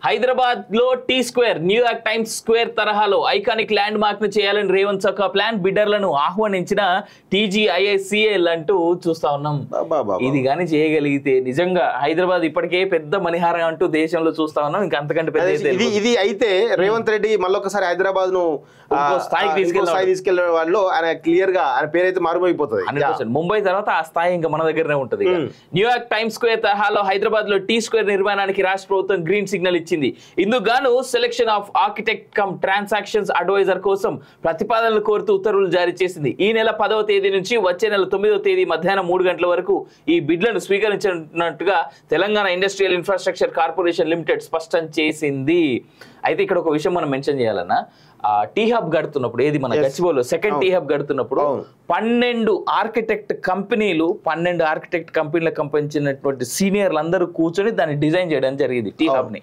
హైదరాబాద్ లో tea square New York times square తరహాలో iconic land mark ను చేయాలని రేవంత్ సర్కార్ ప్లాన్, బిడ్డర్లను ఆహ్వానించిన TGIACL అంటూ చూస్తా ఉన్నాం. ఇది గాని చేయగలిగితే నిజంగా హైదరాబాద్ ఇప్పటికే పెద్ద మణిహారం అంటూ దేశంలో చూస్తా ఉన్నాం. ఇంకా అంతకంటే పెద్ద ఇది అయితే రేవంత్ రెడ్డి మళ్ళొకసారి హైదరాబాద్ ను స్థాయి తీసుకెళ్లిన వాళ్ళు ఆయన క్లియర్ గా ఆయన పేరైతే మారుమైపోతుంది. ముంబై తర్వాత ఆ స్థాయి ఇంకా మన దగ్గరనే ఉంటుంది. న్యూయార్క్ టైమ్స్ స్క్వేర్ తరహాలో హైదరాబాద్ లో టీ స్క్వేర్ నిర్మాణానికి రాష్ట్ర ప్రభుత్వం గ్రీన్ సిగ్నల్ ఇచ్చింది. ఇందుకు గాను selection of architect cum transactions adviser కోసం ప్రతిపాదనలు కోరుతూ ఉత్తర్వులు జారీ చేసింది. ఈ నెల 10వ తేదీ నుంచి వచ్చే నెల 9వ తేదీ మధ్యాహ్నం 3 గంటల వరకు ఈ బిడ్లను స్వీకరించినట్టుగా Telangana industrial infrastructure corporation limited స్పష్టం చేసింది. అయితే ఇక్కడ ఒక విషయం మనం మెన్షన్ చేయాలన్నా, టీ హబ్ గడుతున్నప్పుడు ఏది మన గచ్చిబౌలిలో సెకండ్ టీ హబ్ గడుతున్నప్పుడు 12 ఆర్కిటెక్ట్ కంపెనీలకు సంబంధించినటువంటి సీనియర్లు అందరూ కూర్చొని దాన్ని డిజైన్ చేయడం జరిగింది టీ హబ్ ని.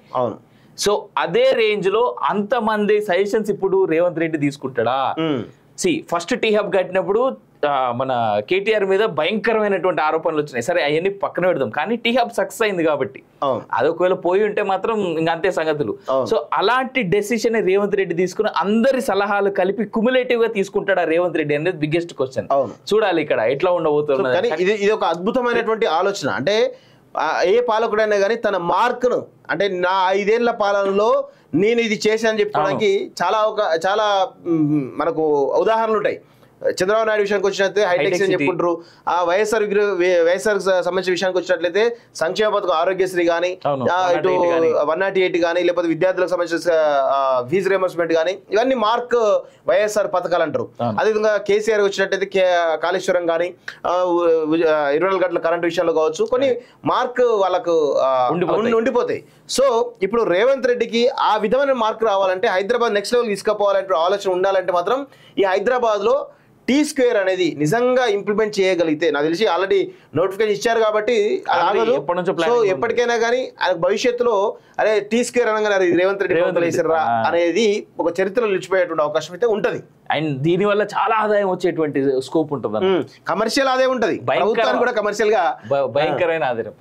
సో అదే రేంజ్ లో అంతమంది సజెషన్స్ ఇప్పుడు రేవంత్ రెడ్డి తీసుకుంటాడా? ఫస్ట్ టీ హబ్ కట్టినప్పుడు మన కేటీఆర్ మీద భయంకరమైనటువంటి ఆరోపణలు వచ్చినాయి. సరే అవన్నీ పక్కన పెడదాం, కానీ టీ హబ్ సక్సెస్ అయింది కాబట్టి అది ఒకవేళ పోయి ఉంటే మాత్రం ఇంకా అంతే సంగతులు. సో అలాంటి డెసిషన్ రేవంత్ రెడ్డి తీసుకుని అందరి సలహాలు కలిపి క్యుములేటివ్ గా తీసుకుంటాడా రేవంత్ రెడ్డి అనేది బిగ్గెస్ట్ క్వశ్చన్. చూడాలి ఇక్కడ ఎట్లా ఉండబోతుంది. ఇది ఒక అద్భుతమైనటువంటి ఆలోచన. అంటే ఏ పాలకుడైనా కానీ తన మార్కును, అంటే నా 5 ఏళ్ల పాలనలో నేను ఇది చేశానని చెప్పడానికి చాలా మనకు ఉదాహరణలు ఉంటాయి. చంద్రబాబు నాయుడు విషయానికి వచ్చినట్లయితే హైటెక్స్ అని చెప్పుకుంటారు. ఆ వైఎస్ఆర్ సంబంధించిన విషయానికి వచ్చినట్లయితే సంక్షేమ పథకం ఆరోగ్యశ్రీ కానీ, ఇటు 108 కానీ, లేకపోతే విద్యార్థులకు సంబంధించిన ఫీజు రియంబర్స్మెంట్ కానీ, ఇవన్నీ మార్క్ వైఎస్ఆర్ పథకాలు అంటారు. అదేవిధంగా కేసీఆర్ వచ్చినట్టయితే కాళేశ్వరం కానీ, 24 గంటల కరెంట్ విషయంలో కావచ్చు, కొన్ని మార్క్ వాళ్ళకు ఉండిపోతాయి. సో ఇప్పుడు రేవంత్ రెడ్డికి ఆ విధమైన మార్క్ రావాలంటే, హైదరాబాద్ నెక్స్ట్ లెవెల్ తీసుకుపోవాలంటే ఆలోచన ఉండాలంటే మాత్రం ఈ హైదరాబాద్ లో టీ స్క్వేర్ అనేది నిజంగా ఇంప్లిమెంట్ చేయగలిగితే, నాకు తెలిసి ఆల్రెడీ నోటిఫికేషన్ ఇచ్చారు కాబట్టి అది ఆగదు. సో ఎప్పటికైనా కానీ భవిష్యత్తులో అరే టీ స్క్వేర్ అనగానే రేవంత్ రెడ్డి వేసారా అనేది ఒక చరిత్రలో నిలిచిపోయేటువంటి అవకాశం అయితే ఉంటది. అండ్ దీని వల్ల చాలా ఆదాయం వచ్చేటువంటి స్కోప్ ఉంటుంది, కమర్షియల్ ఆదాయం ఉంటది, ప్రభుత్వానికి కూడా కమర్షియల్ గా భయంకరమైన ఆదాయం.